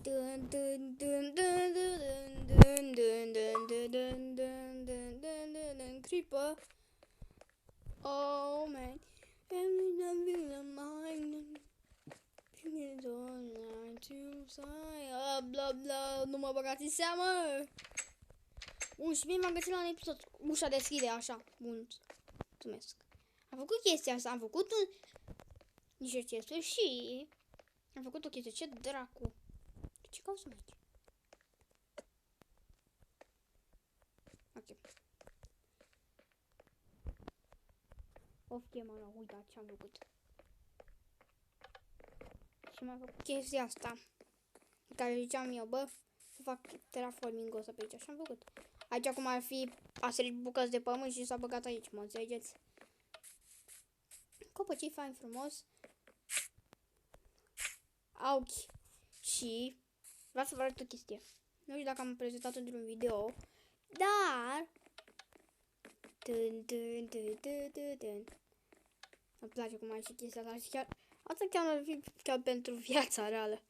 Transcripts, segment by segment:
Dun dun dun dun dun dun dun dun dun dun dun dun dun dun dun creeper. Oh man. Bla bla, nu mă băgați în seamă. Bun, și bine m-am găsit la un episod. Ușa deschide, așa. Bun, mulțumesc. Am făcut chestia asta, am făcut niște chestii și am făcut o chestie. Ce dracu? Ce cauți aici? Ok. Off camera, uitați ce am făcut. Și m-am făcut chestia asta. Care ziceam eu, bă, să fac terraforming-ul ăsta pe aici. Și am făcut. Aici acum ar fi a sărit bucăți de pământ și s-a băgat aici, mă înțelegeți? Copă, ce-i fain frumos. Auchi. Și vreau să vă arăt o chestie. Nu știu dacă am prezentat într-un video, dar îmi place cum ai și chestia asta și chiar asta chiar ar fi chiar pentru viața reală.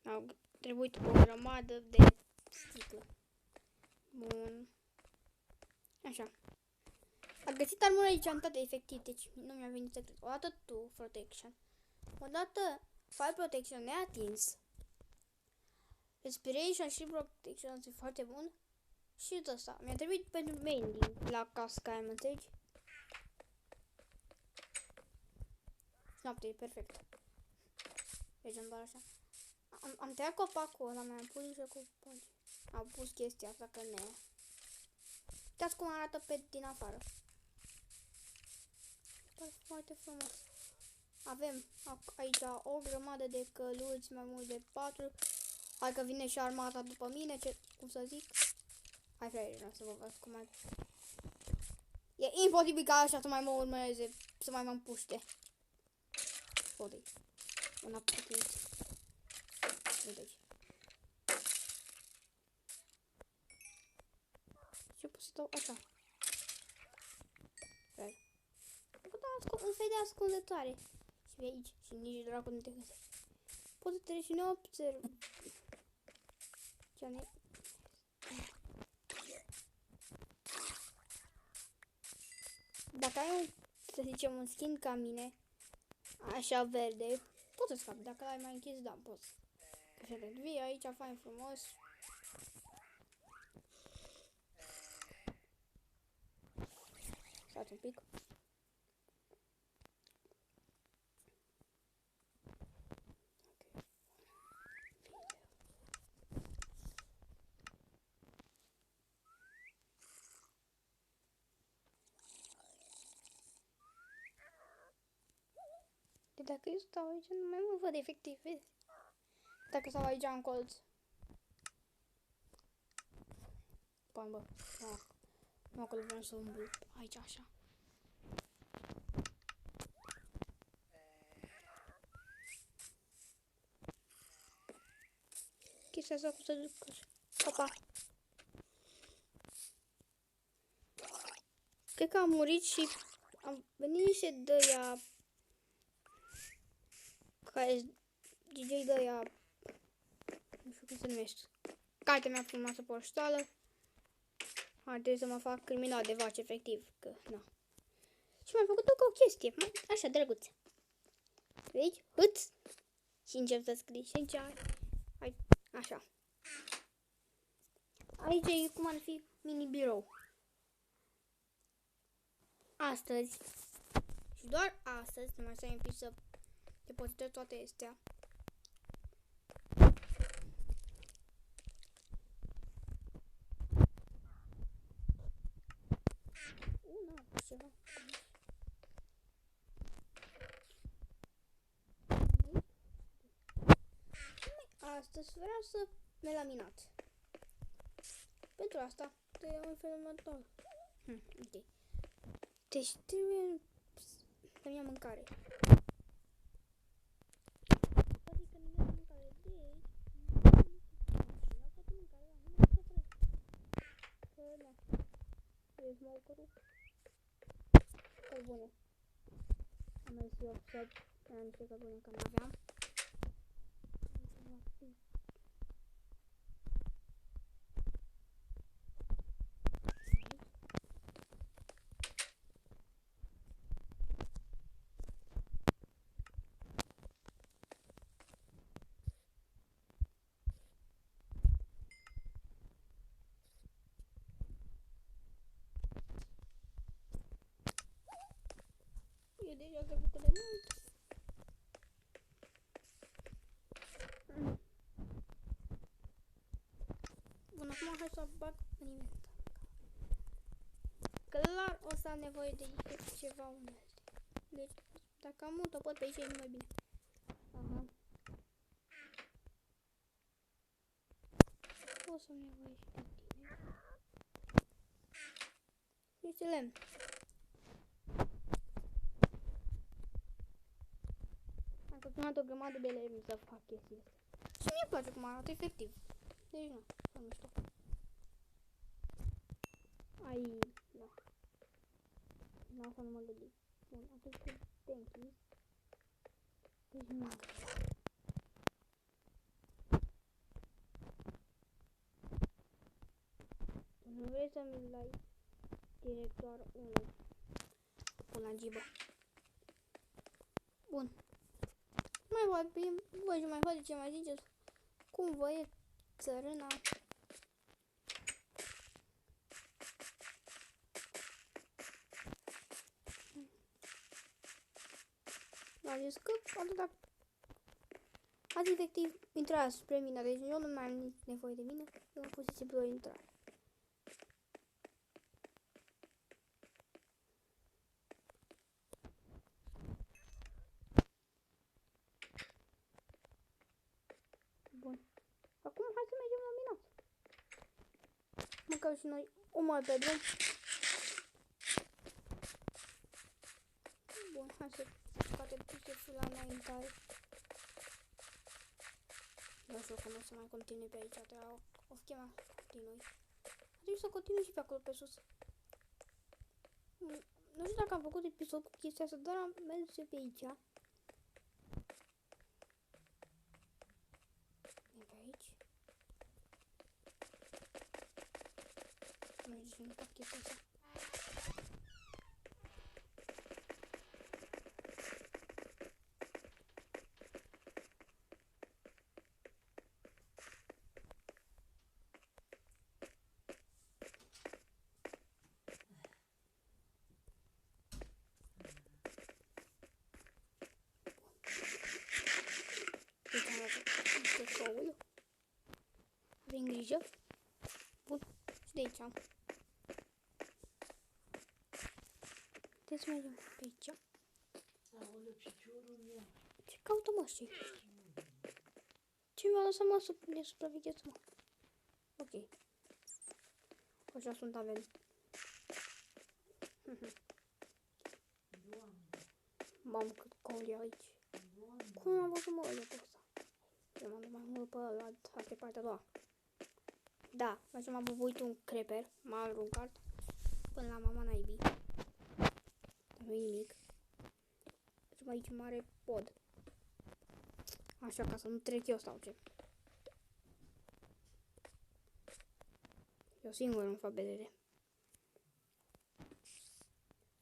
Au trebuit o grămadă de sticlă. Bun. Așa. Am găsit armura enchantată efectiv, deci nu mi-a venit să cred. Odată tu, protection. Odată fire protection neatins. Respiration și protection sunt foarte bun. Și ăsta. Mi-a trebuit pentru mending la casca, mă înțelegi? Noapte, e perfect. Mergem doar așa. Am tăiat copacul ăla, mi-am pus niște copaci. Am pus chestia asta că ne... Uitați cum arată pe din afară. Foarte frumos. Avem aici o grămadă de căluți, mai mult de 4. Hai că vine și armata după mine, cum să zic. Hai fraiere, să vă văd cum ai... E imposibil ca așa să mai mă urmeze, să mai mă împuște. Fodei. Un apetit. Uite-i. Și eu pot să dau așa. Hai. Un fel de ascunzătoare. Și pe aici. Și nici dracu nu te găsești. Poți să treci și ne observ. Ce ne... Dacă ai un, să zicem, un skin ca mine, așa verde, poți să scapi. Dacă l-ai mai închis, da, poți. Că se vii aici, fain frumos. Stați un pic. Dacă eu stau aici, nu mai mă văd efectiv, vezi? Dacă stau aici în colț. Păi, bă, nu acolo vreau să umblu. Aici, așa. Chestia asta cum să duc așa. Opa. Cred că am murit și am venit niște de-aia... Care DJ de-aia... Nu știu cum se numește. Cartea mea frumoasă poștală. Ar trebui să mă fac criminal de vaci, efectiv. Că, na. Și mi-am făcut o chestie. Așa, drăguț. Vezi? Hâț. Și încep să scrii. Și aici... Hai, așa. Aici e cum ar fi mini birou. Astăzi. Și doar astăzi, nu mai stai un pic să depozitez toate astea. Nu, ceva. Astăzi vreau să melaminat. Pentru asta trebuie un fermentor. Ok. Deci trebuie să-mi iau mâncare. Adică nu iau mâncare, deci... Iau toată mâncarea, nu mai să trec. Că, na. Trebuie smokerul. Cărbune. Am mers eu să am niște cărbune că n-aveam. E deja că făcut de mult. Bun, acum hai să bag în inventar. Clar o să am nevoie de ceva unelte. Deci, dacă am mult o pot pe aici, e mai bine. Aha. O să am nevoie și de tine. Este lemn. Am continuat o grămadă de lemn să fac chestiile astea. Și mie îmi place cum arată, efectiv. Deci nu, nu știu. Ai, da. Nu, asta nu mă lădi. Bun, atunci că te închis. Deci nu. Nu vrei să-mi dai direct doar unul. Pun la gibă. Bun. Mai vorbim, voi și mai faceți ce mai ziceți. Cum vă e țărâna? Am zis că atâta. Azi efectiv intrați spre mine, deci eu nu mai am nici nevoie de mine. Eu am pus simplu o intrare. Bun. Acum hai să mergem la minat. Măcar și noi o mai pe drum. Bun, hai să scoatem pușețul la înaintare. Nu știu cum o să mai continui pe aici, o schema să continui. Trebuie să continui și pe acolo pe sus. Nu știu dacă am făcut episod cu chestia asta, dar am mers pe aici. E pe aici. Nu știu, nu fac chestia asta. Coul. Avem grijă. Bun. Și de aici am. Trebuie să mergem pe aici. Ce caută mă ăștia? Ce mi-a lăsat mă de supravegheță mă? Ok. Așa sunt avem. Mamă cât coul e aici. Cum am văzut mă ăla pe ăsta? Eu m-am dus mai mult pe ăla, pe partea a doua. Da, așa m-a bubuit un creeper, m-a aruncat până la mama naibii. Nu-i nimic. Și aici mare pod. Așa, ca să nu trec eu sau ce. Eu singur îmi fac BDD.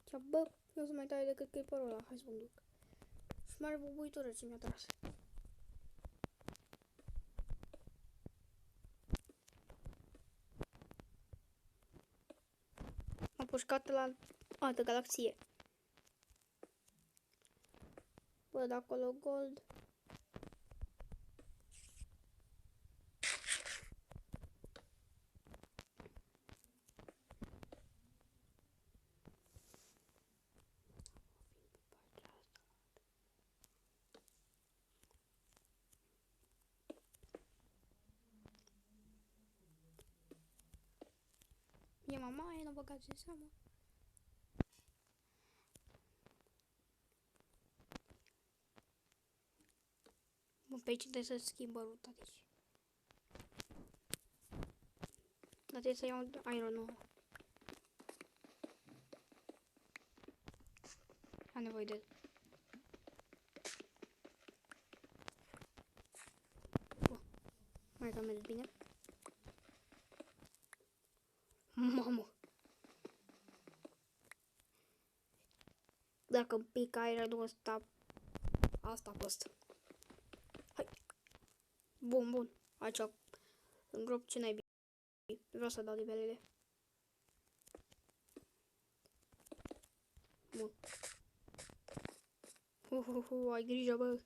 Ce bă, nu o să mai taie decât creeperul ăla, hai să mă duc. Și mare bubuitură ce mi-a tras. Am pușcat la altă galaxie. Văd acolo gold. E mama, e nu băgați în seamă. Bun, pe aici trebuie să schimbă ruta, deci. Dar trebuie să iau iron-ul. Am nevoie de... Hai că a mers bine. Mamă! Dacă îmi pică aerul ăsta, asta a fost. Hai! Bun, bun. Aici îngrop ce n-ai bine. Vreau să dau nivelele. Bun. Ai grijă, bă.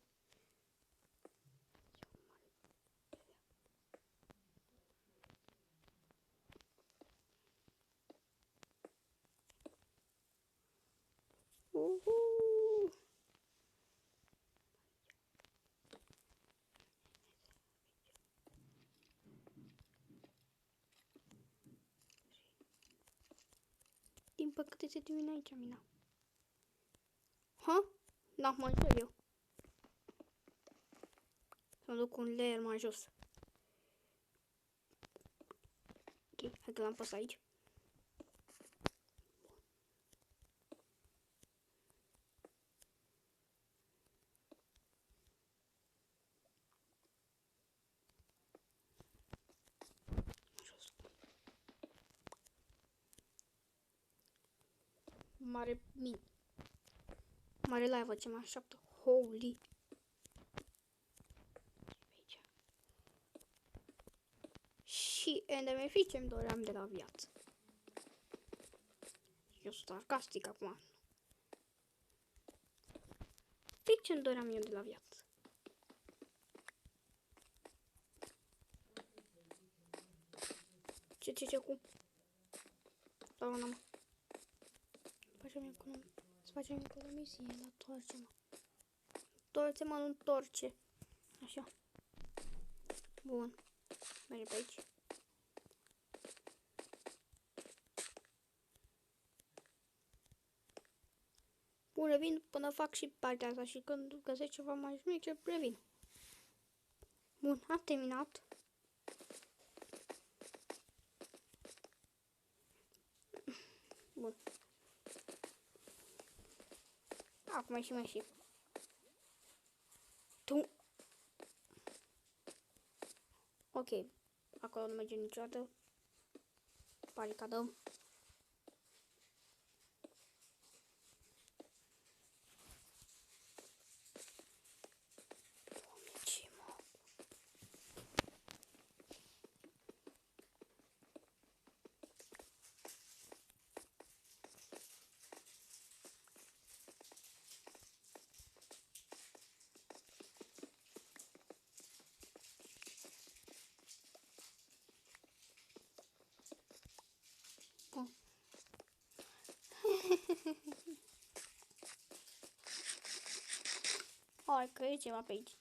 Din păcate se termină aici, mina. Ha? Da, mă înșel eu. Să mă duc un layer mai jos. Ok, hai că l-am pus aici. Mare min. Mare live ce mă așteaptă. Holy. Aici. Și Enderman fi ce-mi doream de la viață. Eu sunt sarcastic acum. Fix ce-mi doream eu de la viață. Ce, cum? Da, mă. Facem economisie, la toarce-mă. Toarce-mă, nu întorce. Așa. Bun. Mergem pe aici. Bun, revin până fac și partea asta și când găsesc ceva mai șmecher, revin. Bun, am terminat. Bun. Acum mai și. Tu. Ok. Acolo nu merge niciodată. Baricadăm. Hai că e ceva pe aici.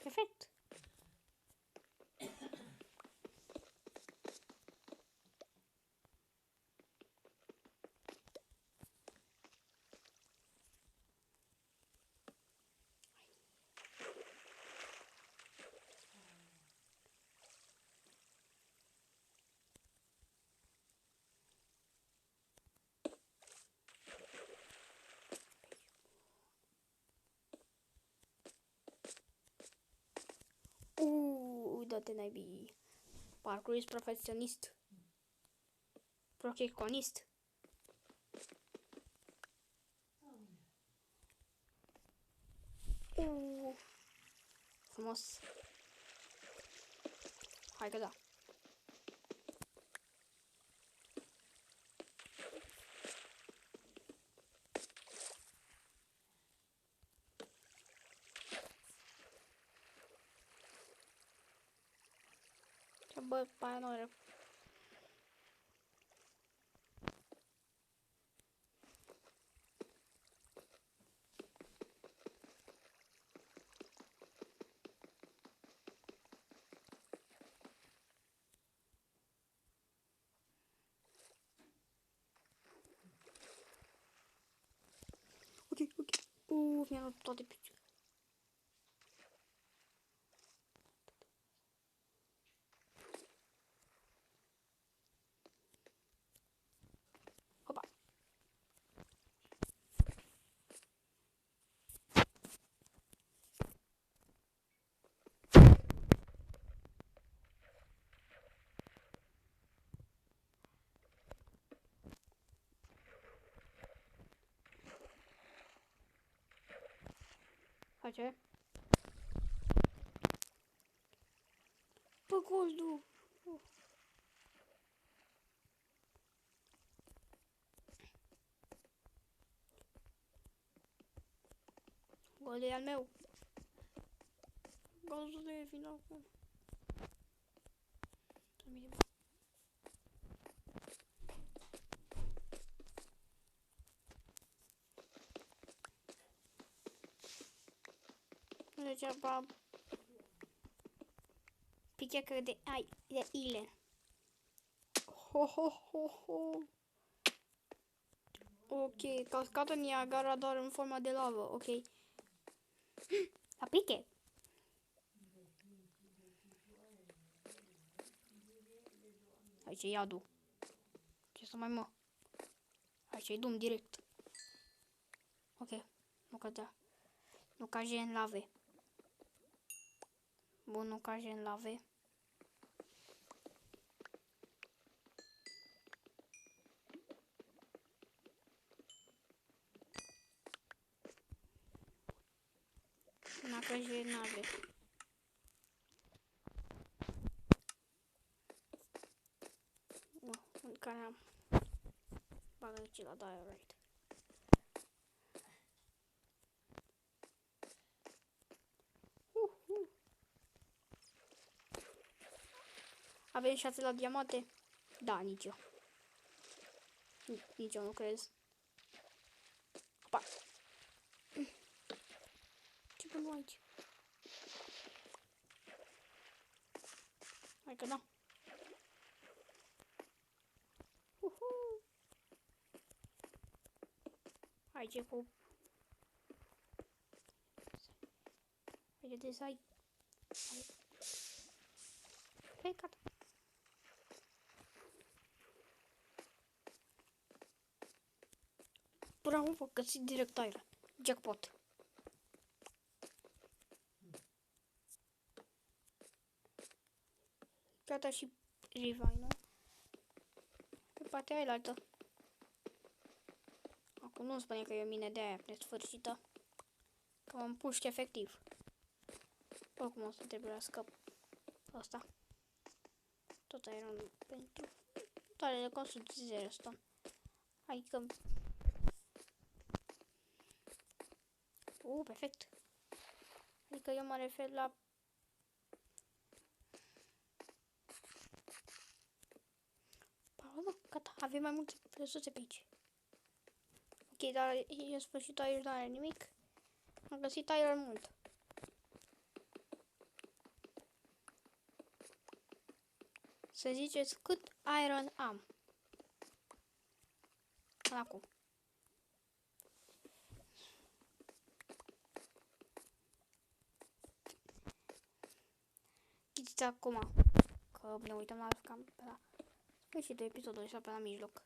Perfect. Dă-te naibii. Parcurist profesionist. Procheconist. Frumos. Hai că da. bă, paranoia. Ok. Mi-a luat toate piciurile. Hopa. Face? Pe goldul. Goldul e al meu. Goldul de vin acum. Degeaba piciocă de ai de ile. Ho. Ok, cascada Niagara doar în forma de lavă, ok. La piche. Aici e iadul. Ce să mai mă? Aici e dum direct. Ok, nu cădea. Nu cage în lave. Bun, nu cage în lave. Nu cage în lave. Care am. Bagă aici la diorite. Avem șanse la diamante? Da, nici eu. Nici eu nu crez. Opa. Ce pun aici? Hai că da. Aici e cu... Aici de sai. Hai, gata. Bravo, găsit direct iron. Jackpot. Gata și revive-ul. Pe partea aia altă. Acum nu spune că e o mine de aia nesfârșită. Că mă împuști efectiv. Oricum o să trebuiască asta. Tot iron pentru... Toate de construcții 0 stone. Adică... perfect. Adică eu mă refer la... Gata, avem mai multe resurse pe aici. Ok, dar e sfârșitul aici, nu are nimic. Am găsit iron mult. Să ziceți cât iron am. Până acum. Ghiciți acum că ne uităm la cam pe la sfârșitul episodului sau pe la mijloc.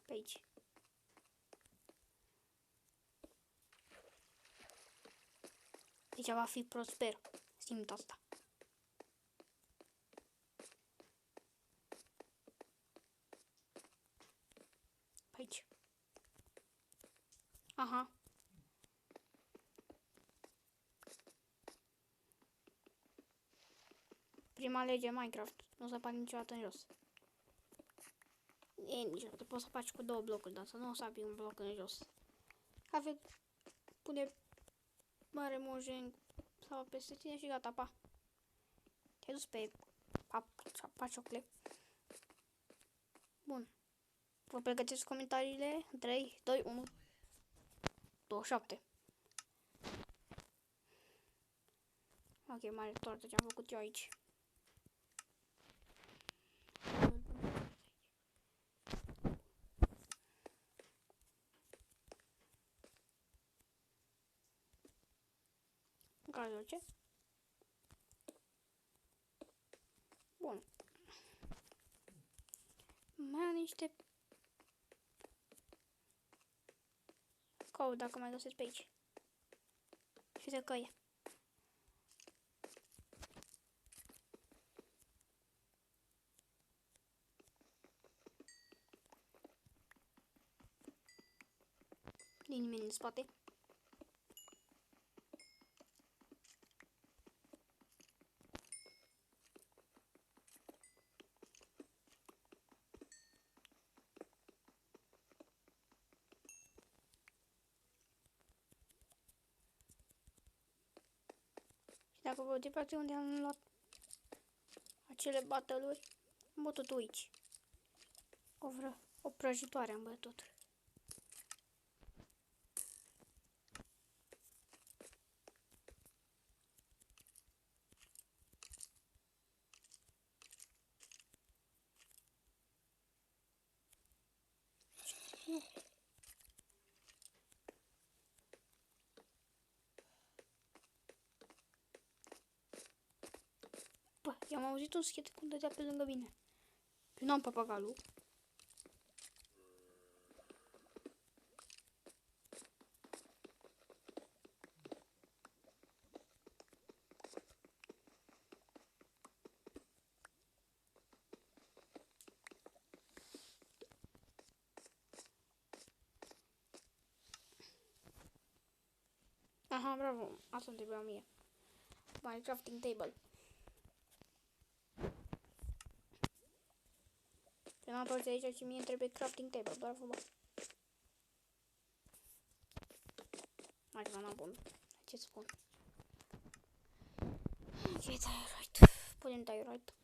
Pe aici. Deci va fi prosper. Simt asta. Pe aici. Aha. Prima lege Minecraft. Nu se apare niciodată în jos. E nici nu te poți să faci cu 2 blocuri, dar să nu o să apii un bloc în jos. Aveți, pune mare mojeng sau peste tine și gata, pa. Te-ai dus pe paciocle. Bun. Vă pregătiți comentariile? 3, 2, 1, 27. Ok, mare toartă ce am făcut eu aici. Care ce? Bun. Mai am niște... Caut dacă mai găsesc pe aici. Și de căie. Nimeni în spate. Și dacă vă uitați unde am luat acele bătăluri, am bătut aici. O prăjitoare am bătut. Bă, i-am auzit un schet cum dădea pe lângă mine. Eu n-am papagalul. Aha, bravo. Asta îmi trebuia mie. My crafting table. Eu n-am toți aici și mie îmi trebuie crafting table. Bravo, bă. Mai ceva n-am bun. Ce spun? Ok, thyroid. Punem thyroid.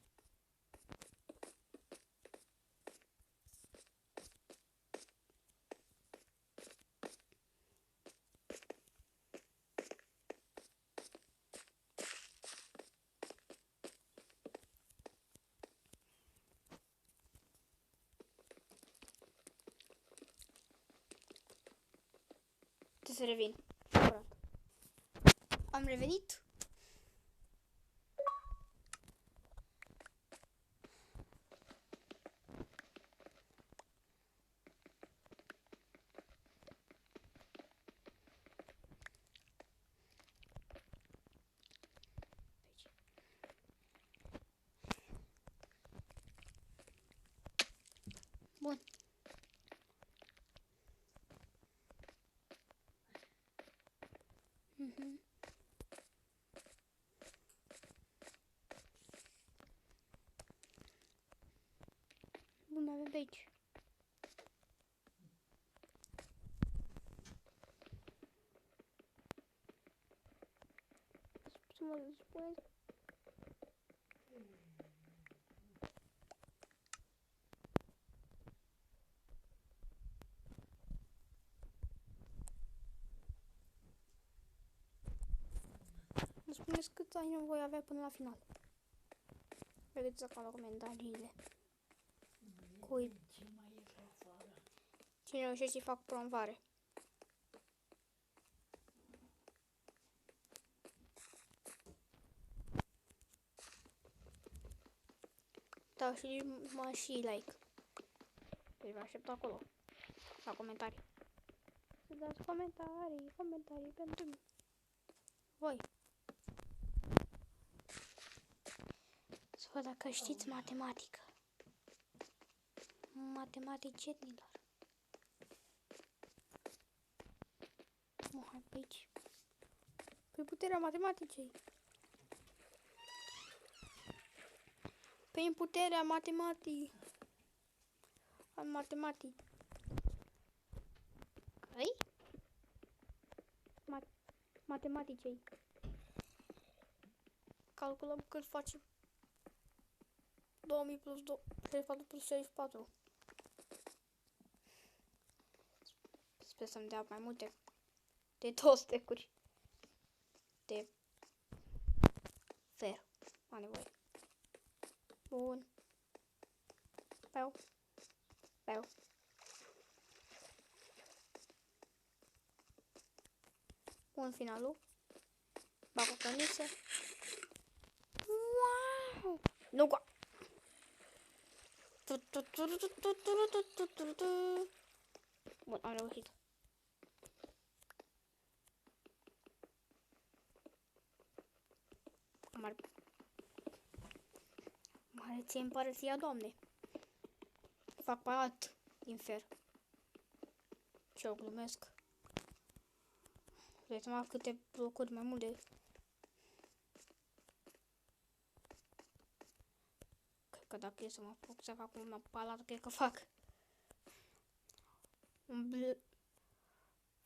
Trebuie să revin. Am revenit. Bun. Bun, mai avem de aici. Să mă spuneți. Îmi spuneți cât ani voi avea până la final. Vedeți acolo comentariile. Cine reușește să fac promovare. Da, și mă și like. Deci vă aștept acolo. La comentarii. Să dați comentarii pentru voi. Să văd dacă știți matematică. Matematicienilor. Hai pe aici. Păi puterea matematicii. Prin puterea matematicii. În matematic. Ai? Matematicei. Calculăm cât face 2000 plus 64 plus 64. Sper să-mi dea mai multe de 2 stecuri de fer. Am nevoie. Bun. Pau. Pau. Bun, finalul. Bag o căniță. Wow! Nu go! Bun, am reușit. Mare ție împărăția, Doamne. Fac palat din fer. Ce o glumesc. Dai seama câte blocuri mai multe. Cred că dacă e să mă apuc să fac un palat, cred că fac.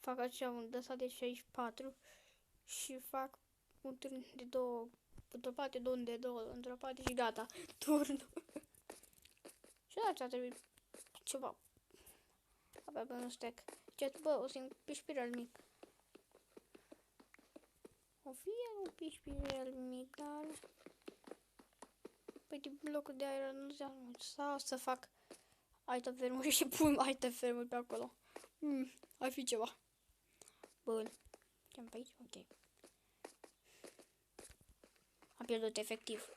Fac așa un dăsat de 64 și fac un turn de 2, într-o parte, 2 de 2, într-o parte și gata. Turnul. Și așa trebuie ceva. Abia pe un stack. Ce, bă, o să-mi pișpirel mic. O fie un pișpirel mic, dar... Păi din blocul de aer nu se mult. Sau să fac alte fermuri și pun alte fermuri pe acolo. Ar fi ceva. Bun. Ce-am pe aici? Ok. Am pierdut efectiv.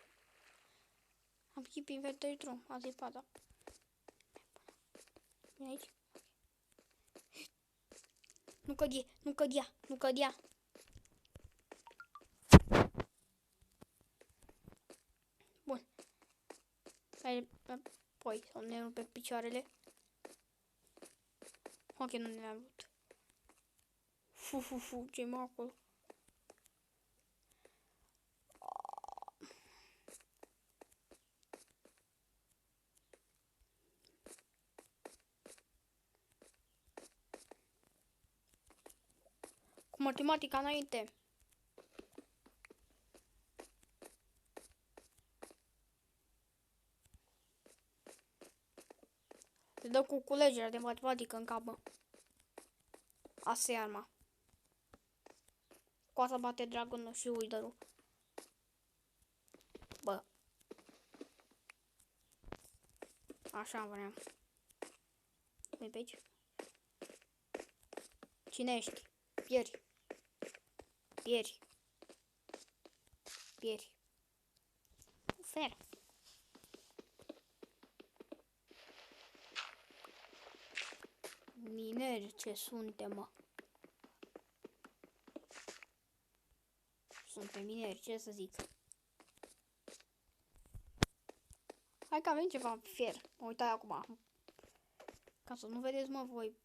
Am chip inventory. A zipat, da. Vine aici. Nu cădea, nu cădea, nu cădea. Bun. Apoi, să ne rup pe picioarele. Ok, nu ne-am rupt. Fu, ce mă acolo. Cu matematica înainte. Te dă cu culegerea de matematică în cap, bă. Asta e arma. Cu asta bate dragonul și uiderul. Bă. Așa vreau. Uite pe aici. Cine ești? Pieri. Pieri. Pieri. Fer. Mineri ce suntem, mă. Suntem mineri, ce să zic. Hai că avem ceva fier. Mă uitai acum. Ca să nu vedeți, mă, voi.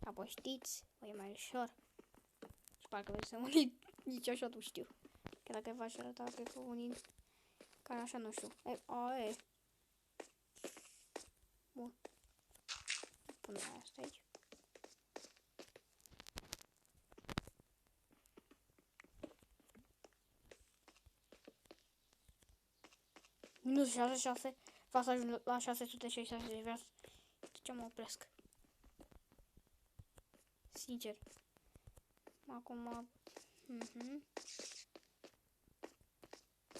Apoi știți, voi e mai ușor. Și parcă vedeți să nici așa nu știu. Că dacă v-aș arăta pe unii care așa nu știu. E. Bun. Pune asta aici. Minus 66. Va să ajung la 666 de vrea. De ce mă opresc? Sincer. Acum...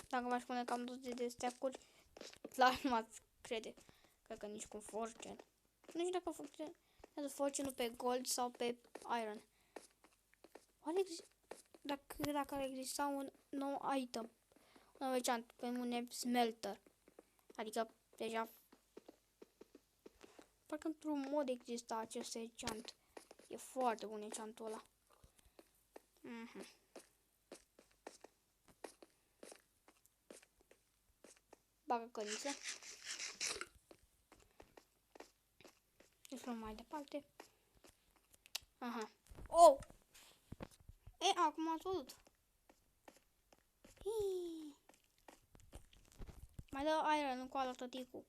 Dacă v-aș pune cam 200 de stack-uri, la m-ați crede. Cred că nici cu fortune. Nu știu dacă funcționează fortune pe gold sau pe iron. Dacă ar exista un nou item, un nou enchant pe un smelter. Adică deja parcă într-un mod exista acest enchant. E foarte bun enchantul ăla. Bagă căniță. Deci luăm mai departe. Aha. Oh! E, acum ați văzut. Mai dă aer în coală, tăticu.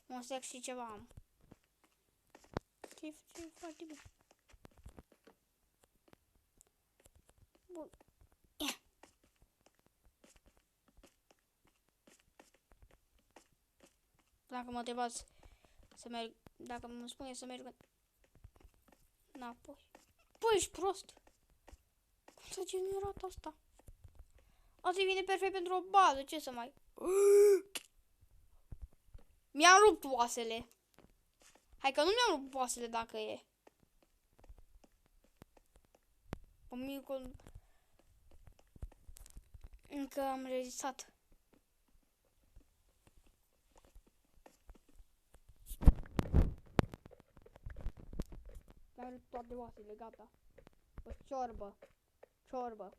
Un sec și ceva am. Ce foarte bine. Bun. Ia. Dacă mă întrebați să merg, dacă mă spune să merg înapoi. Păi, ești prost. Cum s-a generat asta? Asta vine perfect pentru o bază, ce să mai... Mi-am rupt oasele. Hai că nu mi-am rupt oasele dacă e. Încă am rezistat. Mi-am rupt toate oasele, gata. O ciorbă. Ciorbă.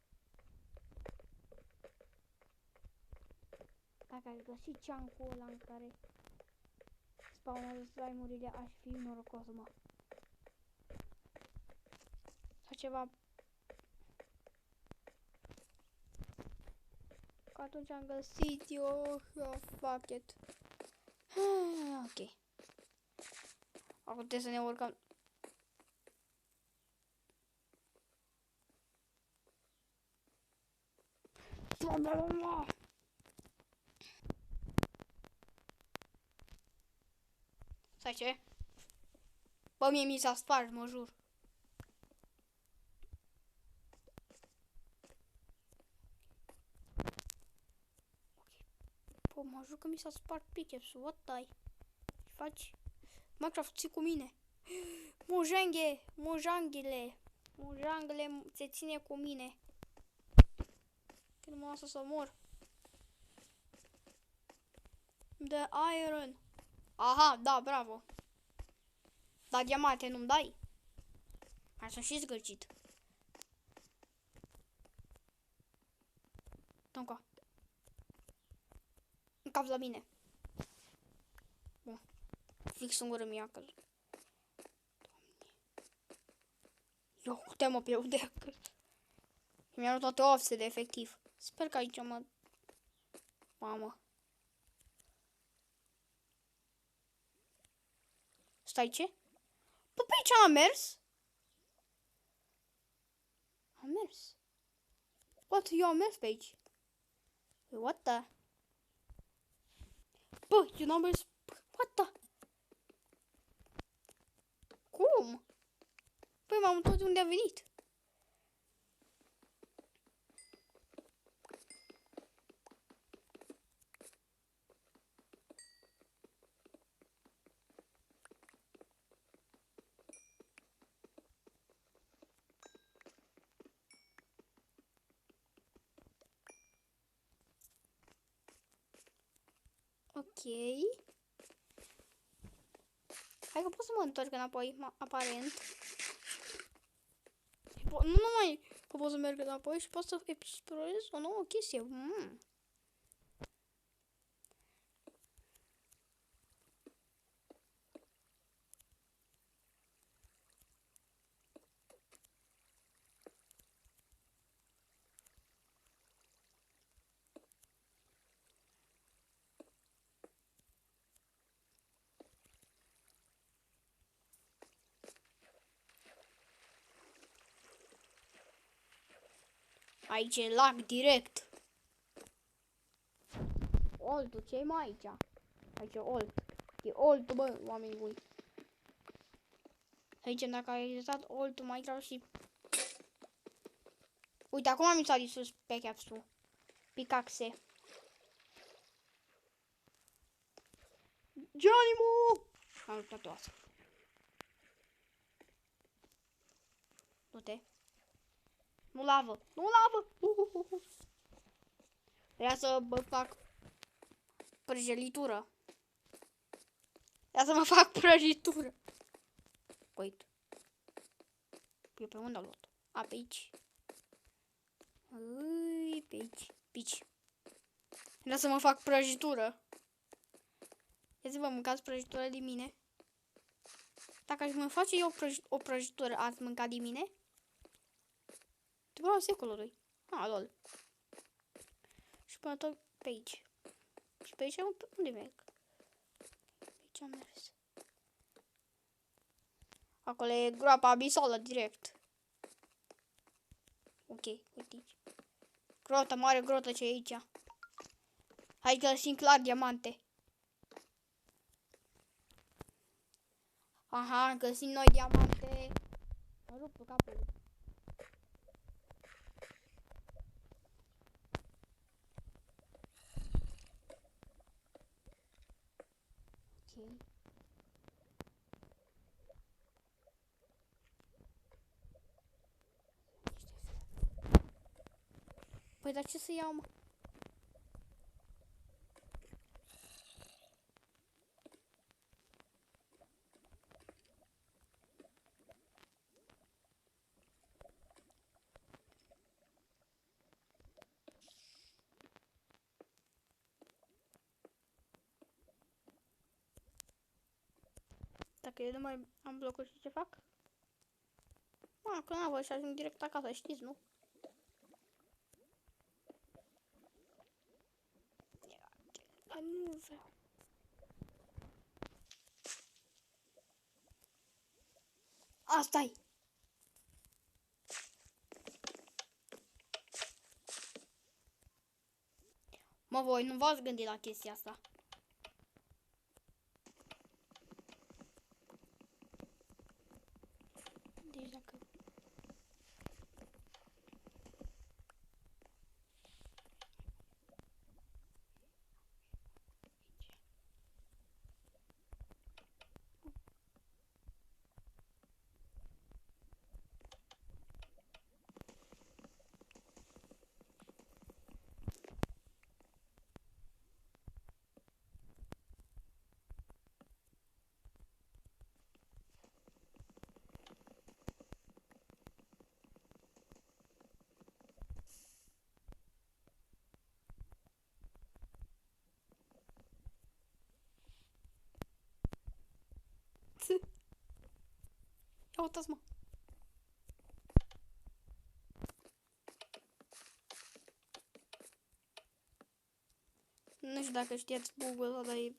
Dacă aș găsi ceancul ăla în care spawnează slime-urile, aș fi norocos, mă. Sau ceva. Că atunci am găsit eu, fuck it. Ok. Acum trebuie să ne urcăm. Stai ce? Bă, mie mi s-a spart, mă jur. Bă, mă jur că mi s-a spart pickaxe-ul, what the? Faci? Minecraft, ții cu mine. Mojanghele se ține cu mine. Când mă lasă să mor. The iron. Aha, da, bravo. Da, diamante nu-mi dai? Hai să și zgârcit. Încă. În cap la mine. Bun. Fix în gură mi-a căzut. Eu te-mă pe unde a căzut. Mi-a luat toate offset, efectiv. Sper că aici mă... Mamă. Stai ce? Bă, pe aici am mers? Am mers. What? Eu am mers pe aici. What the? Bă, eu n-am mers... What the? Cum? Păi m-am întors de unde a venit. Ok. Hai că pot să mă întorc înapoi, aparent. Nu numai că pot să merg înapoi și pot să explorez o nouă chestie. Aici e lag direct. Oltul, ce-i mai aici? Aici e olt. E oltul, bă, oameni buni. Aici, dacă ai rezistat oltul, mai trau și... Uite, acum mi s-a distrus pickaxe-ul. Pickaxe. Geronimo! Am luptat o asta. Du-te. Nu lavă! Nu lavă! Vrea să mă fac prăjelitură. Vrea să mă fac prăjitură. Uite. Eu pe unde am luat? A, pe aici. Ui, pe aici. Pici. Vrea să mă fac prăjitură. Ia să vă mâncați prăjitură din mine. Dacă aș mă face eu o prăjitură, ați mâncat din mine? După secolului. Ah, lol. Și până tot pe aici. Și pe aici unde merg? Ce-am mers? Acolo e groapa abisală direct. Ok, uite. Grotă mare, grotă ce e aici. Hai găsim clar diamante. Aha, găsim noi diamante. Mă rup pe capul. Ok. Păi dar ce să iau, mă? Dacă eu nu mai am blocuri și ce fac? Mă, că n-am văzut și ajung direct acasă, știți, nu? Dar nu vreau. Asta-i! Mă, voi nu v-ați gândit la chestia asta. Deci dacă... Ia uitați, mă. Nu știu dacă știați bug-ul ăla, dar e...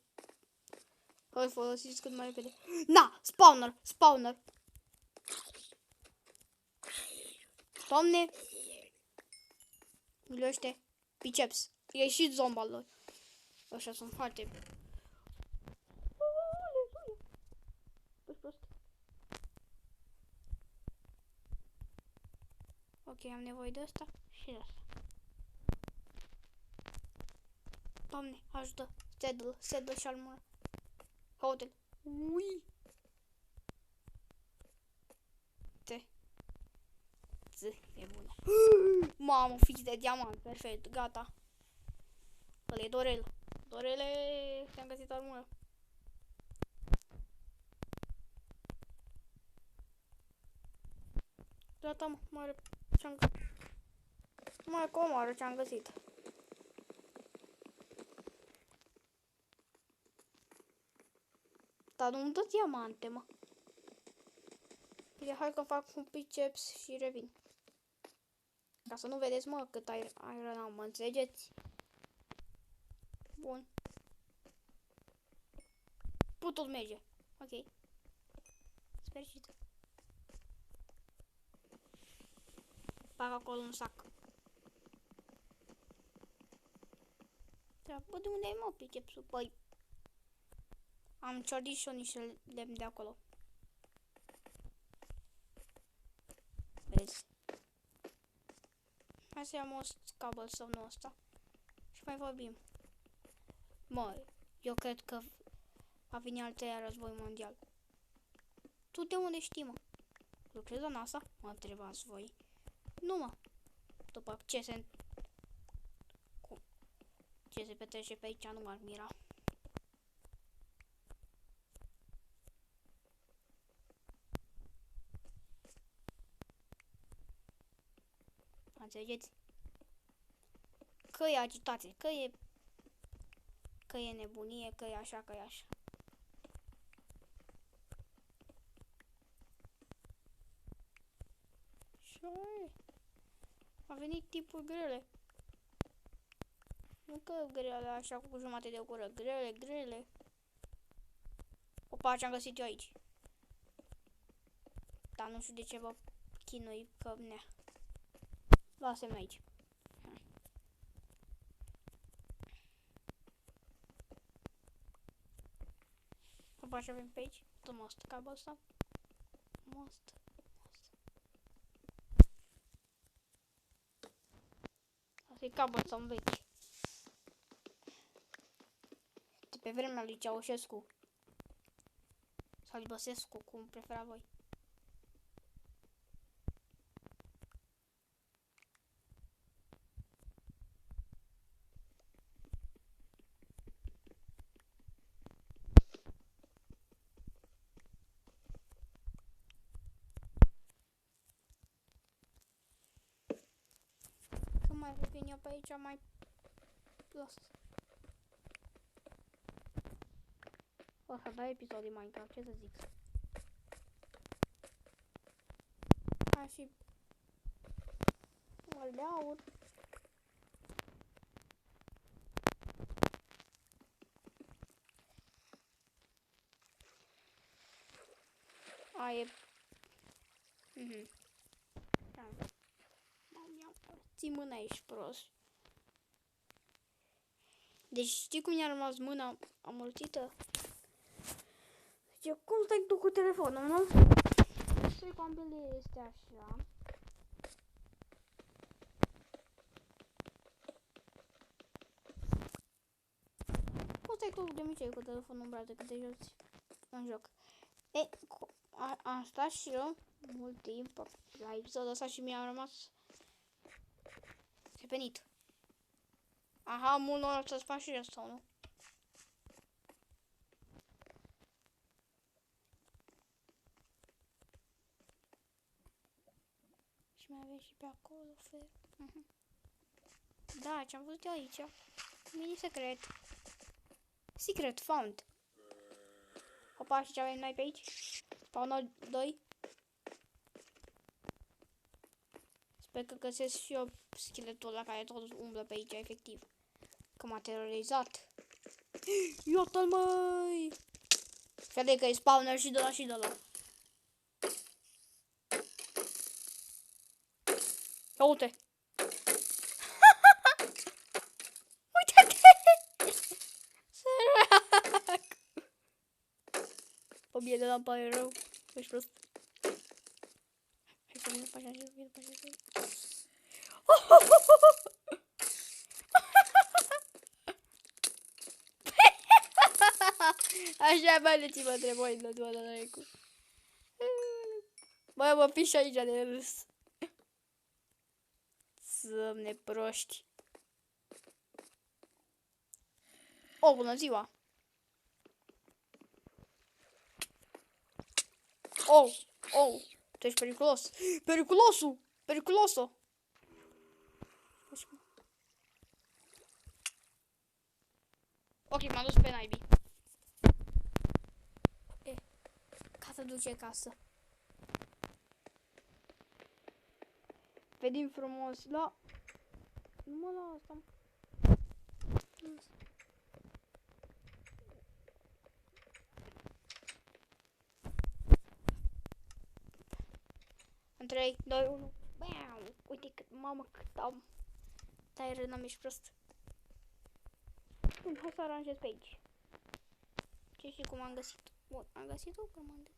Îl folosiți cât mai repede. Na! Spawner! Spawner! Doamne! Miluiește! Biceps! Ieșiți zomba lor! Ăștia sunt foarte... Ok, am nevoie de asta și de asta. Doamne, ajută! Saddle și armură. Caută-l! Ui! E bună. Mamă, fix de diamant, perfect, gata. Ăla e Dorel. Dorele, te-am găsit armură. Gata, mă, mare ce-am găsit. Mai comoară ce-am găsit. Dar nu-mi dă diamante, mă. Bine, hai că fac un biceps și revin. Ca să nu vedeți, mă, cât iron am, mă înțelegeți? Bun. Putul merge. Ok. Sfârșit. Fac acolo un sac. Da, bă, de unde ai, mă, bicepsul? Păi, am ciordit și eu niște lemn de acolo. Vezi? Hai să iau o scabă sau nu ăsta. Și mai vorbim. Mă, eu cred că va veni al treilea război mondial. Tu de unde știi, mă? Lucrezi la NASA? Mă întrebați voi. Nu, mă. După ce se petrece pe aici, nu m-ar mira. Înțelegeți? Că e agitație, că e nebunie, că e așa, că e așa. Și a venit tipuri grele. Nu că grele așa cu jumate de gură, grele. Opa, ce-am găsit eu aici. Dar nu știu de ce vă chinui, că ne. Lasă-mi aici. Opa, ce avem pe aici? The must, cabă ăsta. Must. Asta e cabă ăsta vechi. De pe vremea lui Ceaușescu. Sau lui Băsescu, cum prefera voi. Când mai revin eu pe aici, mai las. O să dai episod din Minecraft, ce să zic. Hai și de aur. Aia e... Ții mâna, ești prost. Deci știi cum i-a rămas mâna amorțită? Deci cum stai tu cu telefonul, nu? Stai cu ambele este așa. Cum stai tu de obicei cu telefonul în brațe, că te joci în joc? E, am stat și eu mult timp la episodul ăsta și mi-a rămas repenit. Aha, mult noroc să-ți faci și asta, nu? Și mai avem și pe acolo fel. Da, ce-am văzut eu aici. Mini secret. Secret found. Opa, și ce avem noi pe aici? Spawner 2. Sper că găsesc și eu scheletul ăla care tot umblă pe aici, efectiv. Că m-a terorizat. Iată-l, măi! Crede că e spawner și de la și de la. Ia uite! Uite-te! Sărac! O mie de la pare rău. Ești prost. Hai să vină pe așa, vină pe așa. Așa, bă, leți-mă între voi, nu mă dă dracu. Bă, mă piși aici de râs. Să-mne proști. O, bună ziua! Oh, oh, tu ești periculos. Periculosul! Periculosul! Ok, m-am dus pe naibii. Ca să duce casă. Vedim frumos la... Nu mă la asta. În 3, 2, 1. Bam! Uite cât, mamă, cât am. Tai râna, mi-ești prost. Hai să aranjez pe aici. Ce și cum am găsit? Bun, am găsit-o, că m-am găsit.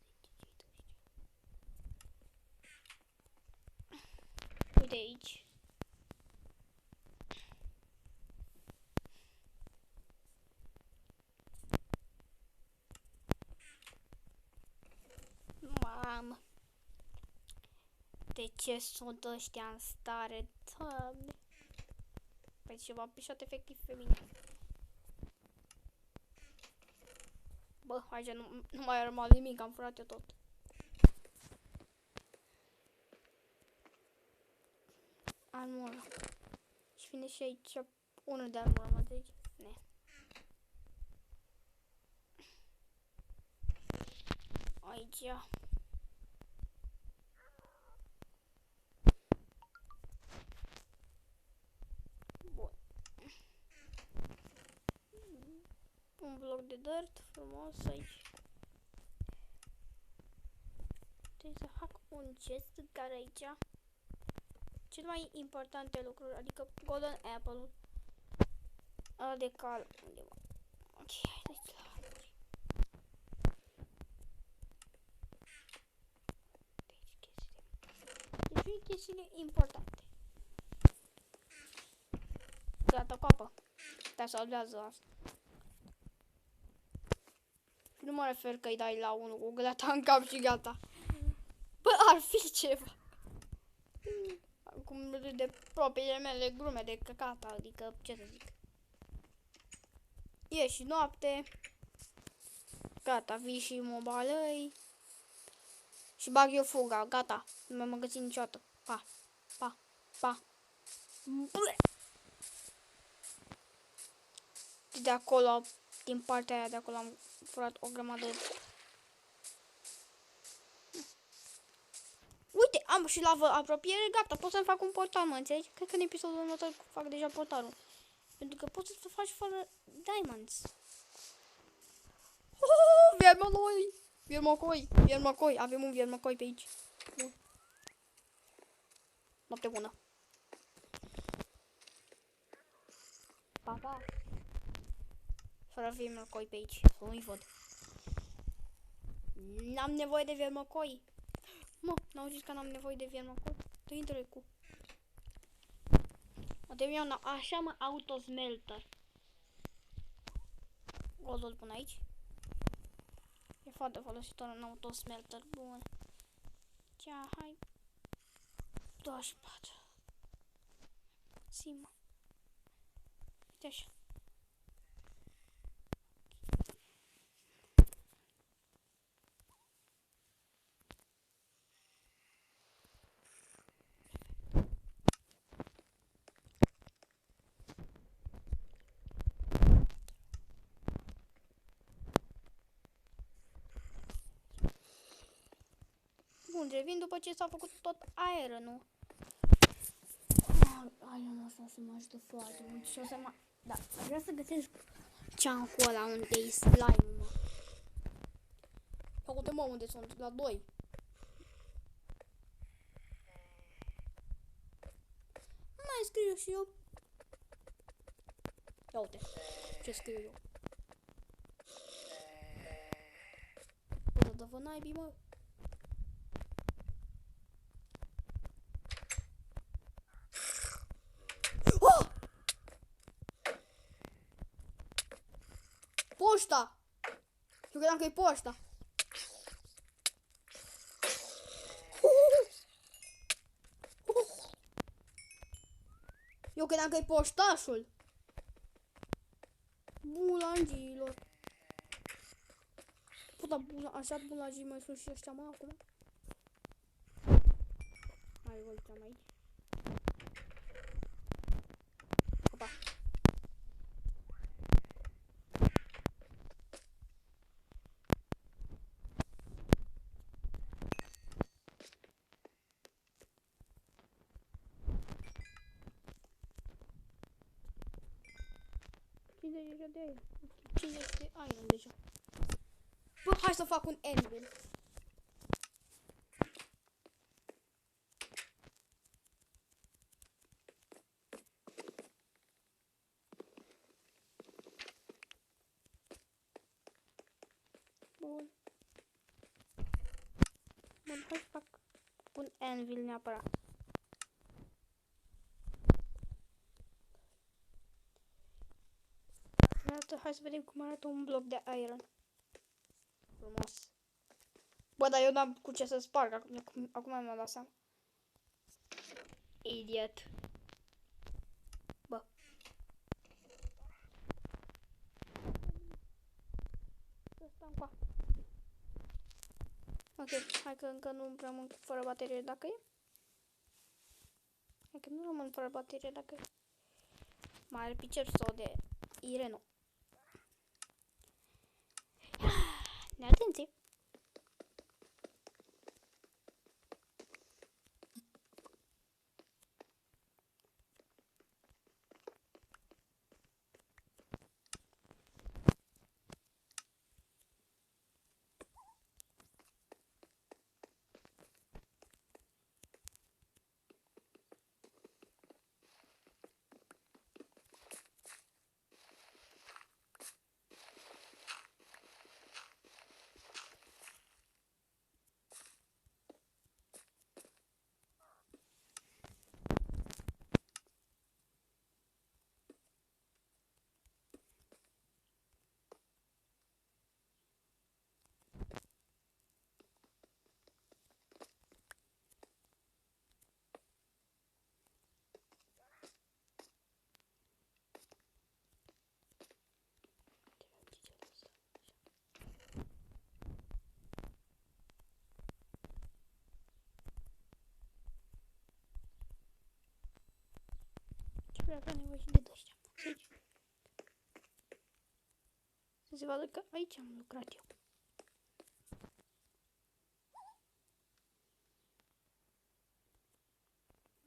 Uite aici. Mamă. De ce sunt ăștia în stare? Doamne. Păi ceva pișat efectiv pe mine. Bă, aici nu mai a rămas nimic, am furat eu tot. Armură. Și vine și aici unul de armură, mă zici? Ne. Aici. Bun. Un bloc de dirt frumos aici. Trebuie să fac un chest care aici. Cel mai importante lucruri, adică golden apple-ul. Ăla de cal. Undeva. Ok, haideți la arbori. Deci chestiile importante. Gata, cu apă. Te salvează asta. Nu mă refer că îi dai la unul cu glata în cap și gata. Bă, ar fi ceva. Acum de propriile mele glume de căcat, adică, ce să zic. E și noapte. Gata, vii și mobalăi. Și bag eu fuga, gata. Nu m-am găsit niciodată. Pa, pa, pa. Ble! De acolo, din partea aia de acolo am furat o grămadă. Uite, am și lavă apropiere, gata, pot să-mi fac un portal, mă înțelegi? Cred că în episodul următor fac deja portalul. Pentru că poți să faci fără diamonds. Oh, viermăloi! Viermăcoi, viermăcoi, avem un viermăcoi pe aici. Bun. Noapte bună. Pa, pa. Fără viermăcoi pe aici, să nu-i văd. N-am nevoie de viermăcoi. Mă, n-au zis că n-am nevoie de viermăcoi? Dă intră cu. O termină așa, mă, autosmelter. Goldul pun aici. E foarte folositor în autosmelter. Bun. Cea, hai. 24. Zi-mă. Uite așa. Bun, revin după ce s-a făcut tot iron-ul. Iron-ul ăsta să mă ajută foarte mult și o să mă... Da, vreau să găsesc ceancul ăla unde e slime-ul, mă. Făcute, mă, unde sunt? La 2. Mai scriu și eu. Ia uite, ce scriu eu. Bă, dă-vă naibii, mă. Poșta! Eu credeam că e poșta. Eu credeam că e poștașul. Bulangilor. Puta, așa bulangii mai sunt și ăștia, mă, acum. Hai, uite-am aici. Opa. Deja de aia. 50 de iron deja. Bă, hai să fac un anvil. Bun. Bun, hai să fac un anvil neapărat. Hai să vedem cum arată un bloc de iron. Frumos. Bă, dar eu n-am cu ce să sparg. Acum mi-am dat seama. Idiot. Bă. Să stăm cu. Ok, hai că încă nu rămân fără baterie dacă e. Hai că nu rămân fără baterie dacă e. Mai are picep sau de Ireno. Neatenție. nevoie și de ăștia. Să se vadă că aici am lucrat eu.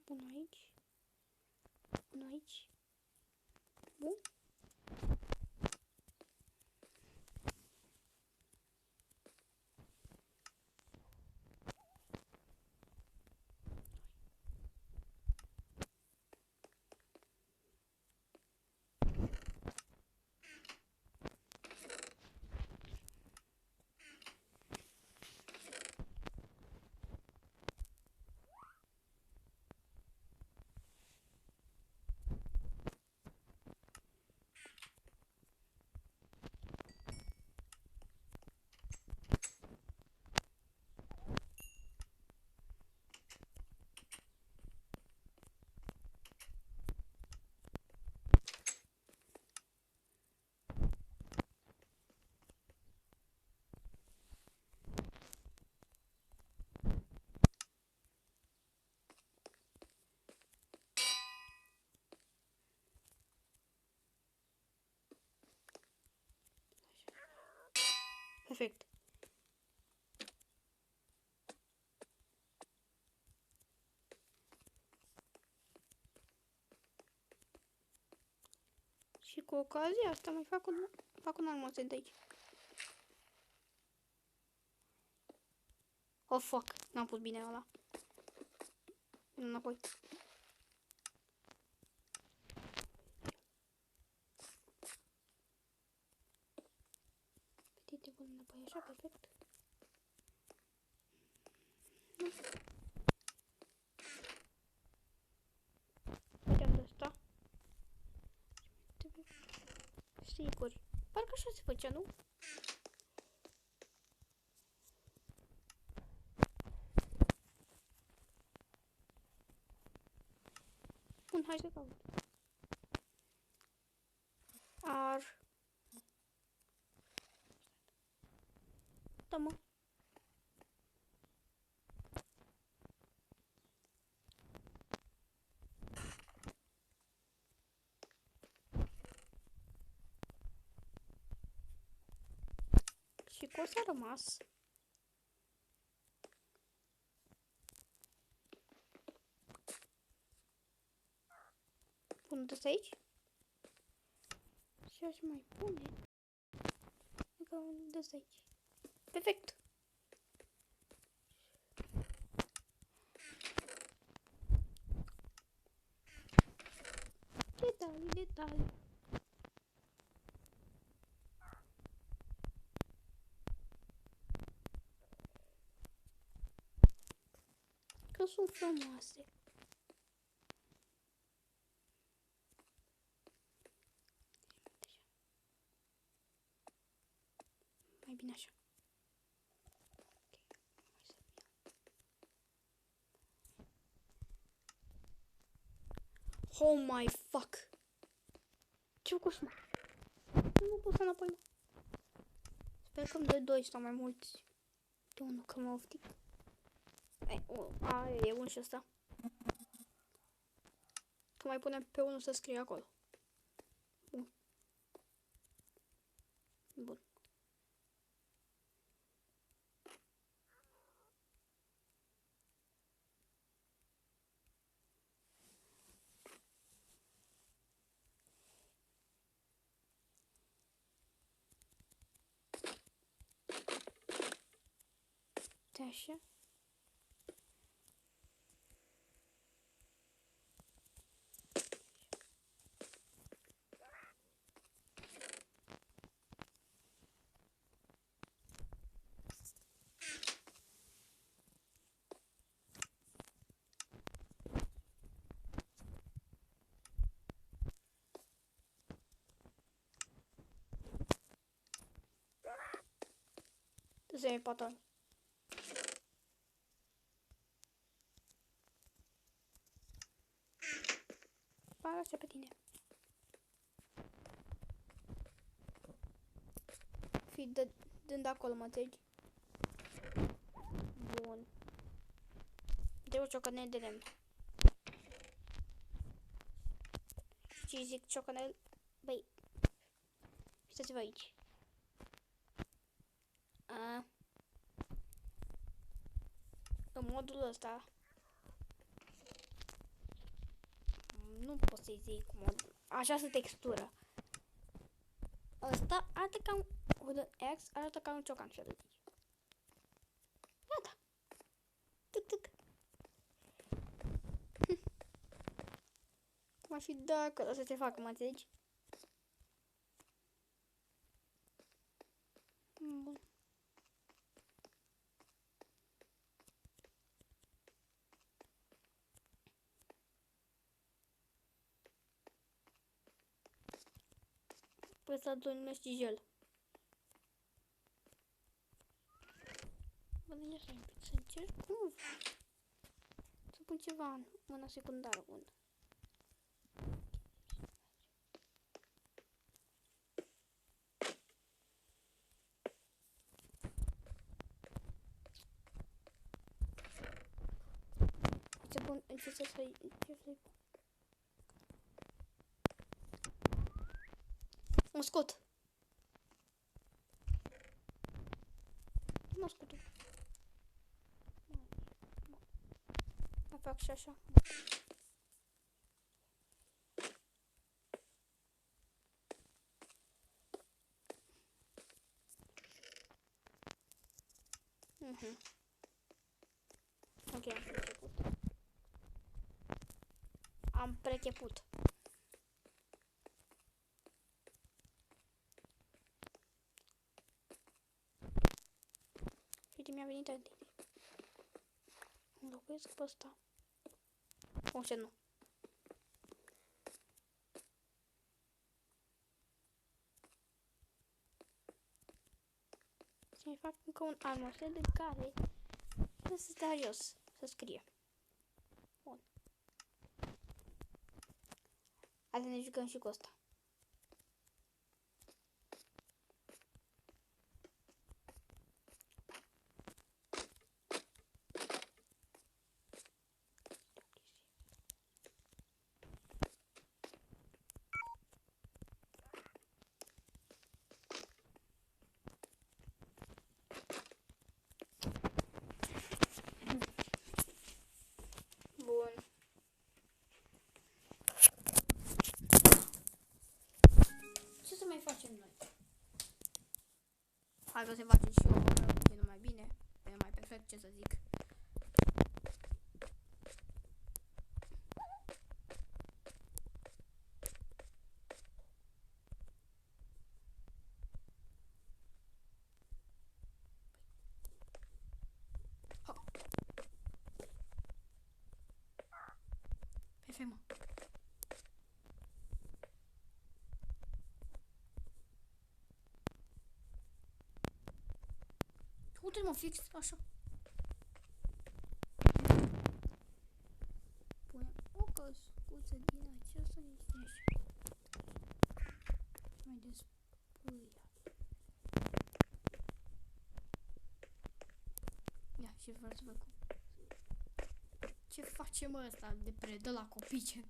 Pun aici. Pun aici. Bun. Perfect. Și cu ocazia asta mai fac un armament aici. Oh, fuck. N-am pus bine ăla. Înapoi. Petite bun înapoi, așa, perfect. Vedem de asta. Sigur. Parcă așa se făcea, nu? Bun, hai să caut. Da, mă. Și cu s-a rămas. Pun de aici. Și aș mai pune. Încă un de aici. Perfect. Detalii, detalii. Că sunt frumoase. Mai bine așa. Oh my fuck! Ce-o coșmar? Nu pot să înapoi, mă. Sper că-mi dă 2 sau mai mulți. De unul că mă oftic. E bun și ăsta. Că mai punem pe unul să scrie acolo. Bun. Bun. Așa. Să-i patan. Pară pe tine. Fii dând acolo, mă înțelegi? Bun. De o ciocanel de lemn. ce zic ciocanel. Băi, uitați-vă aici. În modul ăsta nu pot să-i zic mod. Această textură. Ăsta arată ca un Wooden X, arată ca un ciocan, să zic. Gata. Tic, tic. Cum ar fi dacă o să se facă, mă înțelegi? Bun. Păi să numește gel. Bă, ia să încerc cum să pun ceva în mâna secundară. Unde? Ce pun, încerc să-i mă scot. Mă scot. Mă fac și așa. Ok, am preceput. Am preceput. Uite, mi-a venit idee. Înlocuiesc pe ăsta. O, ce nu. Să-mi fac încă un armosel de care să stea jos, să scrie. Bun. Hai să ne jucăm și cu ăsta. Bun. Ce să mai facem noi? Hai că se face și o oră, puțin mai bine, e mai perfect, ce să zic. Perfect, mă. Uite-mă fix, așa. Punem o căscuță din aceasta niște așa. Mai despuia. Ia, și vreau să văd cum. Ce face mă ăsta de predă la copice?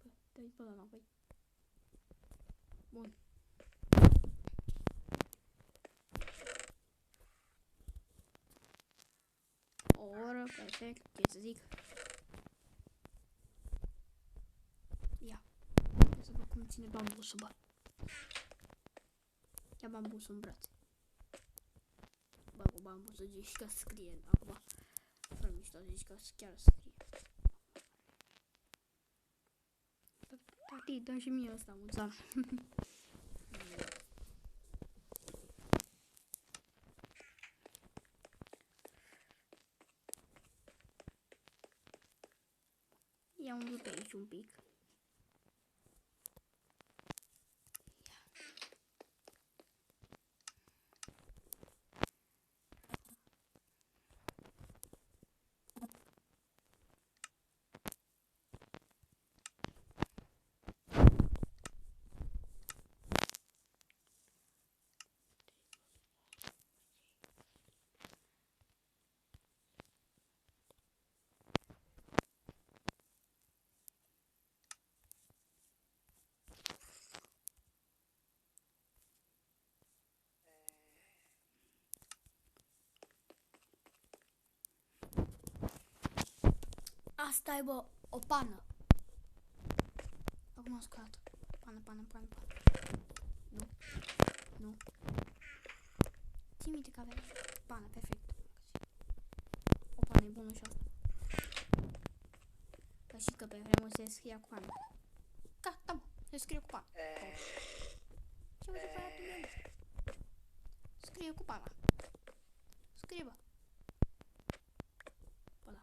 Bă, dă-i pe ăla înapoi. Bun. O oră, perfect, ce să zic. Ia. Ia să văd cum ține bambusul, bă. Ia bambusul în brațe. Bă, cu bambusul zici că scrie acum. Fără mișto, zici că chiar scrie. Tati, dă și mie ăsta, mulți ani. Ia un pe aici un pic. Asta e, bă, o pană. Acum am sculat. Pană. Nu. Nu. Ții minte că avea pană, perfect. O pană e bună și asta. Că și că pe vremuri se scria cu pană. Gata, mă, se scrie cu pană. Ce vă zic băiatul meu? Scrie cu pana. Scrie, bă. Bă, da.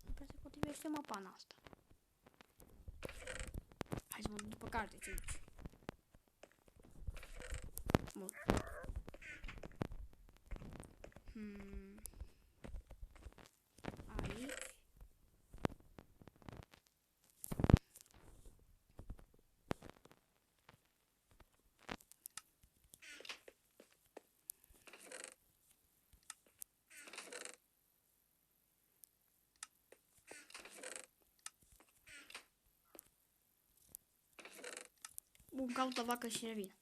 Nu prea se potrivește, mă, pana asta. Hai să mă duc după carte, ce zici? Bun. Aici. Bun, caut o vacă și revin.